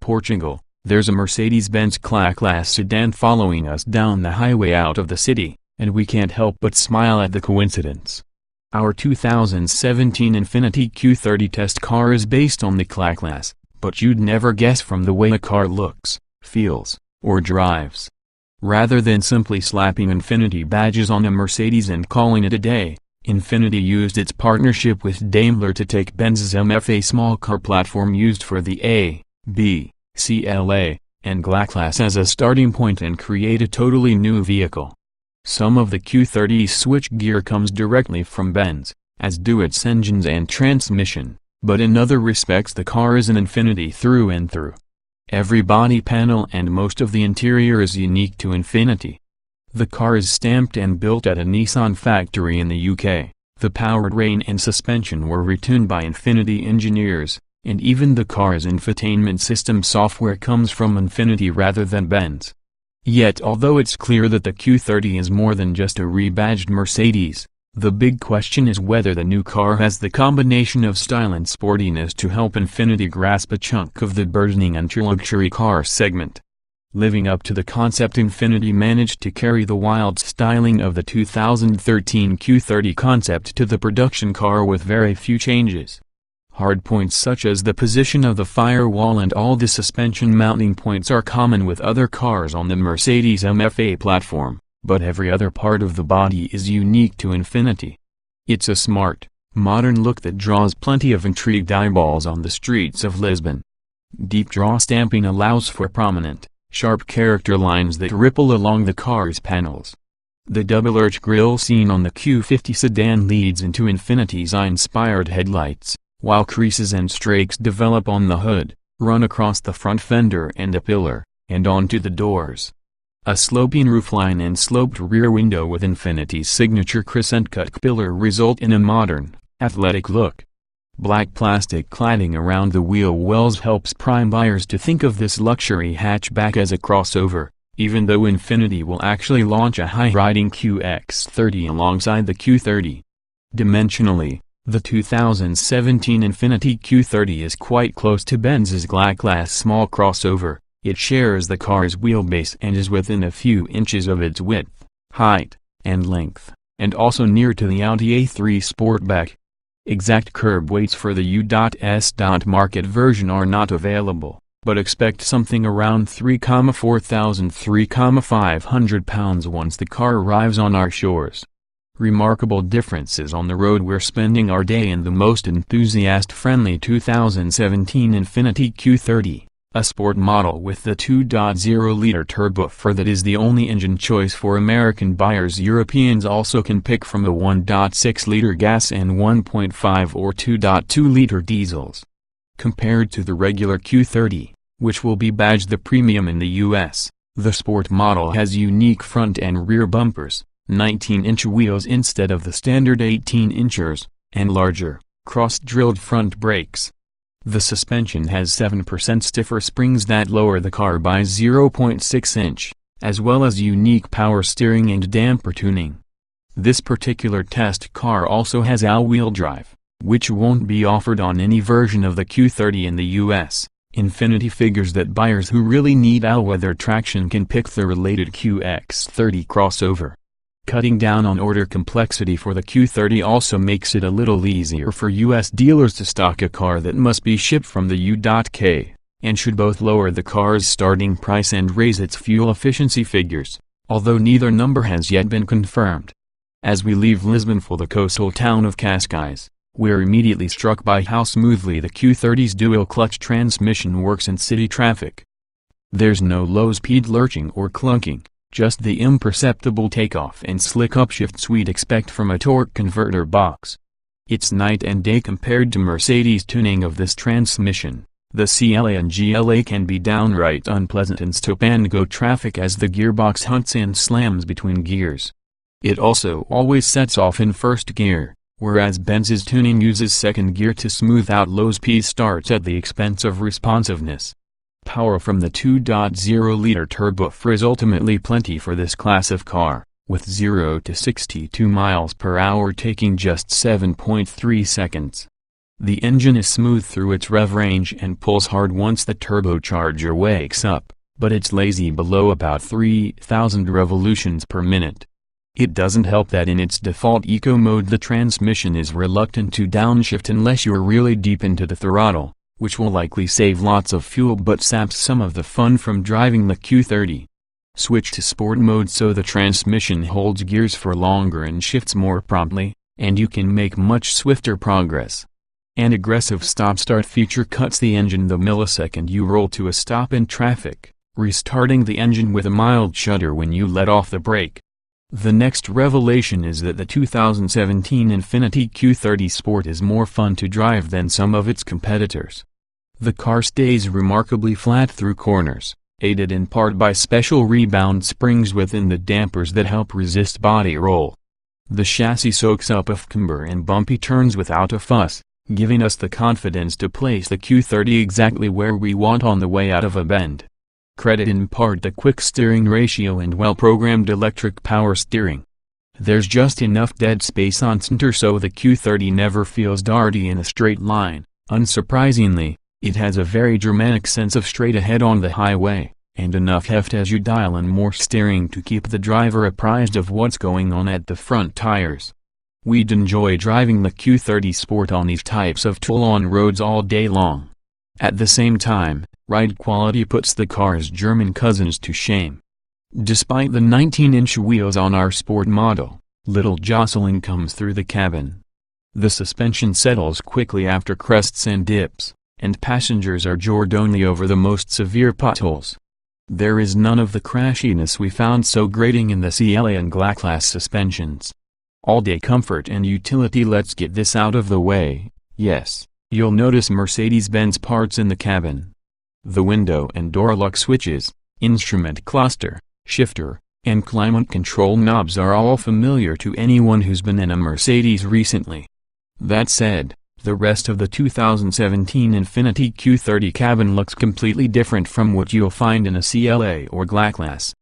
Portugal, there's a Mercedes-Benz class sedan following us down the highway out of the city, and we can't help but smile at the coincidence. Our 2017 Infiniti Q30 test car is based on the class, but you'd never guess from the way a car looks, feels, or drives. Rather than simply slapping Infiniti badges on a Mercedes and calling it a day, Infiniti used its partnership with Daimler to take Benz's MFA small car platform used for the A, B, CLA, and GLA class as a starting point and create a totally new vehicle. Some of the Q30's switchgear comes directly from Benz, as do its engines and transmission, but in other respects the car is an Infiniti through and through. Every body panel and most of the interior is unique to Infiniti. The car is stamped and built at a Nissan factory in the UK, the powertrain and suspension were retuned by Infiniti engineers, and even the car's infotainment system software comes from Infiniti rather than Benz. Yet although it's clear that the Q30 is more than just a rebadged Mercedes, the big question is whether the new car has the combination of style and sportiness to help Infiniti grasp a chunk of the burgeoning ultra-luxury car segment. Living up to the concept, Infiniti managed to carry the wild styling of the 2013 Q30 Concept to the production car with very few changes. Hard points such as the position of the firewall and all the suspension mounting points are common with other cars on the Mercedes MFA platform, but every other part of the body is unique to Infiniti. It's a smart, modern look that draws plenty of intrigued eyeballs on the streets of Lisbon. Deep draw stamping allows for prominent, sharp character lines that ripple along the car's panels. The double-arch grille seen on the Q50 sedan leads into Infiniti's inspired headlights, while creases and strakes develop on the hood, run across the front fender and a pillar, and onto the doors. A sloping roofline and sloped rear window with Infiniti's signature crescent-cut pillar result in a modern, athletic look. Black plastic cladding around the wheel wells helps prime buyers to think of this luxury hatchback as a crossover, even though Infiniti will actually launch a high-riding QX30 alongside the Q30. Dimensionally, the 2017 Infiniti Q30 is quite close to Benz's GLA class small crossover. It shares the car's wheelbase and is within a few inches of its width, height, and length, and also near to the Audi A3 Sportback. Exact curb weights for the U.S. market version are not available, but expect something around 3,400–3,500 pounds once the car arrives on our shores. Remarkable differences on the road. We're spending our day in the most enthusiast-friendly 2017 Infiniti Q30, a sport model with the 2.0-liter turbo that is the only engine choice for American buyers. Europeans also can pick from a 1.6-liter gas and 1.5 or 2.2-liter diesels. Compared to the regular Q30, which will be badged the premium in the US, the sport model has unique front and rear bumpers, 19-inch wheels instead of the standard 18-inchers, and larger, cross-drilled front brakes. The suspension has 7% stiffer springs that lower the car by 0.6 inch, as well as unique power steering and damper tuning. This particular test car also has all-wheel drive, which won't be offered on any version of the Q30 in the US. Infiniti figures that buyers who really need all-weather traction can pick the related QX30 crossover. Cutting down on order complexity for the Q30 also makes it a little easier for US dealers to stock a car that must be shipped from the UK, and should both lower the car's starting price and raise its fuel efficiency figures, although neither number has yet been confirmed. As we leave Lisbon for the coastal town of Cascais, we're immediately struck by how smoothly the Q30's dual-clutch transmission works in city traffic. There's no low-speed lurching or clunking, just the imperceptible takeoff and slick upshifts we'd expect from a torque converter box. It's night and day compared to Mercedes' tuning of this transmission. The CLA and GLA can be downright unpleasant in stop-and-go traffic as the gearbox hunts and slams between gears. It also always sets off in first gear, whereas Benz's tuning uses second gear to smooth out low-speed starts at the expense of responsiveness. Power from the 2.0-liter turbo is ultimately plenty for this class of car, with 0 to 62 miles per hour taking just 7.3 seconds. The engine is smooth through its rev range and pulls hard once the turbocharger wakes up, but it's lazy below about 3,000 revolutions per minute. It doesn't help that in its default eco mode the transmission is reluctant to downshift unless you're really deep into the throttle, which will likely save lots of fuel but saps some of the fun from driving the Q30. Switch to sport mode so the transmission holds gears for longer and shifts more promptly, and you can make much swifter progress. An aggressive stop-start feature cuts the engine the millisecond you roll to a stop in traffic, restarting the engine with a mild shudder when you let off the brake. The next revelation is that the 2017 Infiniti Q30 Sport is more fun to drive than some of its competitors. The car stays remarkably flat through corners, aided in part by special rebound springs within the dampers that help resist body roll. The chassis soaks up a camber and bumpy turns without a fuss, giving us the confidence to place the Q30 exactly where we want on the way out of a bend. Credit in part the quick steering ratio and well-programmed electric power steering. There's just enough dead space on center so the Q30 never feels darty in a straight line. Unsurprisingly, it has a very dramatic sense of straight ahead on the highway, and enough heft as you dial in more steering to keep the driver apprised of what's going on at the front tires. We'd enjoy driving the Q30 Sport on these types of Toulon roads all day long. At the same time, ride quality puts the car's German cousins to shame. Despite the 19-inch wheels on our Sport model, little jostling comes through the cabin. The suspension settles quickly after crests and dips, and passengers are jaw only over the most severe potholes. There is none of the crashiness we found so grating in the CLA and GLA-class suspensions. All-day comfort and utility. Let's get this out of the way. Yes, you'll notice Mercedes-Benz parts in the cabin. The window and door lock switches, instrument cluster, shifter, and climate control knobs are all familiar to anyone who's been in a Mercedes recently. That said, the rest of the 2017 Infiniti Q30 cabin looks completely different from what you'll find in a CLA or GLA-class.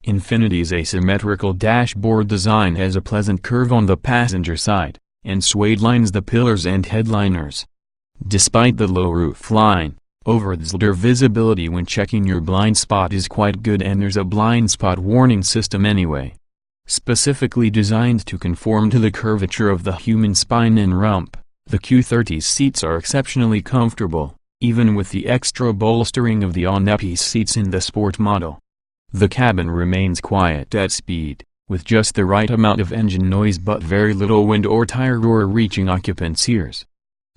Infiniti's asymmetrical dashboard design has a pleasant curve on the passenger side, and suede lines the pillars and headliners. Despite the low roof line, over-the-shoulder visibility when checking your blind spot is quite good, and there's a blind spot warning system anyway. Specifically designed to conform to the curvature of the human spine and rump, the Q30's seats are exceptionally comfortable, even with the extra bolstering of the on-piece seats in the Sport model. The cabin remains quiet at speed, with just the right amount of engine noise but very little wind or tire roar reaching occupants' ears.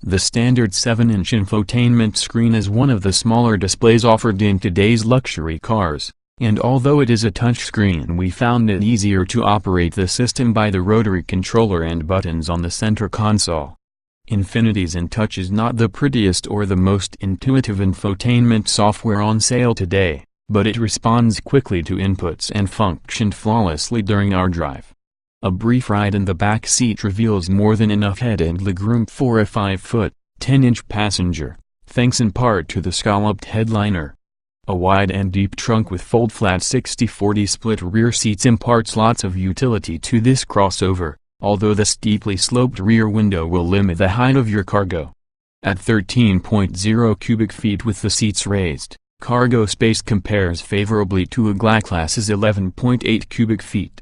The standard 7-inch infotainment screen is one of the smaller displays offered in today's luxury cars, and although it is a touchscreen, we found it easier to operate the system by the rotary controller and buttons on the center console. Infiniti's InTouch is not the prettiest or the most intuitive infotainment software on sale today, but it responds quickly to inputs and functioned flawlessly during our drive. A brief ride in the back seat reveals more than enough head and legroom for a 5-foot, 10-inch passenger, thanks in part to the scalloped headliner. A wide and deep trunk with fold-flat 60/40 split rear seats imparts lots of utility to this crossover, although the steeply sloped rear window will limit the height of your cargo. At 13.0 cubic feet with the seats raised, cargo space compares favorably to a GLA-class's 11.8 cubic feet.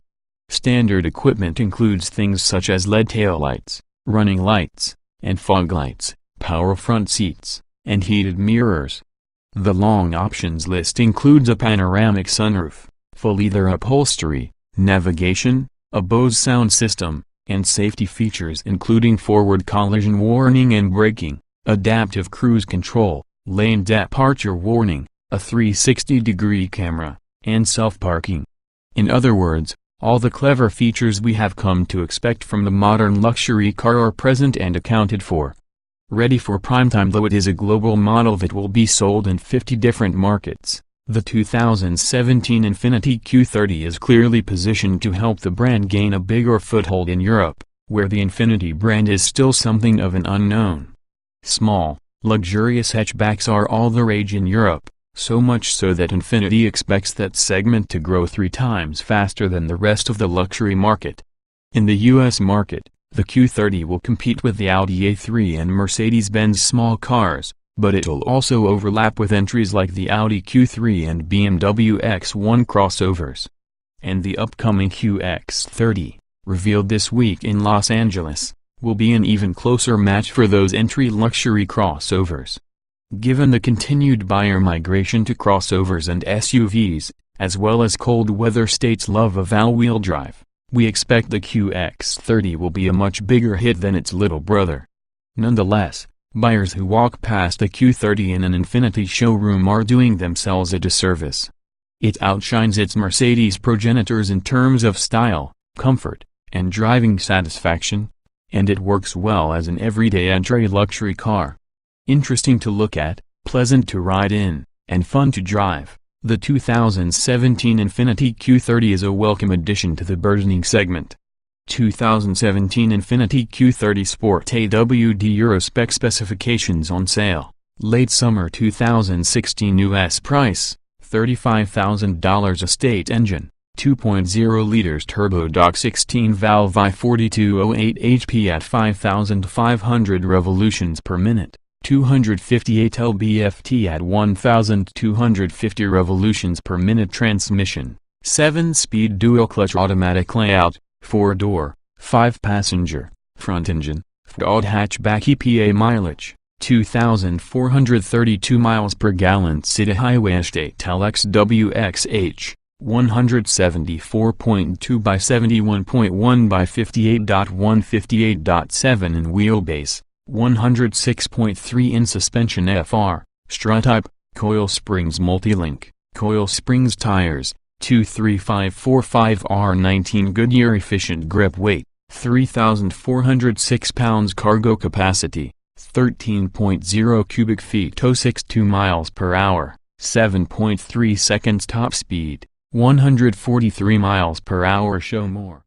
Standard equipment includes things such as LED taillights, running lights, and fog lights, power front seats, and heated mirrors. The long options list includes a panoramic sunroof, full leather upholstery, navigation, a Bose sound system, and safety features including forward collision warning and braking, adaptive cruise control, lane departure warning, a 360-degree camera, and self-parking. In other words, all the clever features we have come to expect from the modern luxury car are present and accounted for. Ready for prime time. Though it is a global model that will be sold in 50 different markets, the 2017 Infiniti Q30 is clearly positioned to help the brand gain a bigger foothold in Europe, where the Infiniti brand is still something of an unknown. Small, luxurious hatchbacks are all the rage in Europe, so much so that Infiniti expects that segment to grow 3 times faster than the rest of the luxury market. In the US market, The Q30 will compete with the Audi A3 and Mercedes-Benz small cars, but it'll also overlap with entries like the Audi Q3 and BMW X1 crossovers. And the upcoming QX30, revealed this week in Los Angeles, will be an even closer match for those entry luxury crossovers. Given the continued buyer migration to crossovers and SUVs, as well as cold weather states' love of all-wheel drive, we expect the QX30 will be a much bigger hit than its little brother. Nonetheless, buyers who walk past the Q30 in an Infiniti showroom are doing themselves a disservice. It outshines its Mercedes progenitors in terms of style, comfort, and driving satisfaction, and it works well as an everyday entry luxury car. Interesting to look at, pleasant to ride in, and fun to drive, the 2017 Infiniti Q30 is a welcome addition to the burgeoning segment. 2017 Infiniti Q30 Sport AWD Eurospec specifications on sale. Late summer 2016 US price, $35,000 estate engine, 2.0 liters turbo-dock 16-valve I-4208 HP at 5,500 revolutions per minute, 258 lb-ft at 1,250 revolutions per minute transmission, 7-speed dual-clutch automatic layout, 4-door, 5-passenger, front engine, Ford hatchback EPA mileage, 2,432 miles per gallon city highway estate LXWXH, 174.2 by 71.1 by 58.1 in wheelbase, 106.3 in suspension FR, strut type, coil springs multi-link, coil springs tires, 23545R19 Goodyear efficient grip weight, 3,406 pounds cargo capacity, 13.0 cubic feet 062 miles per hour, 7.3 seconds top speed, 143 miles per hour. Show more.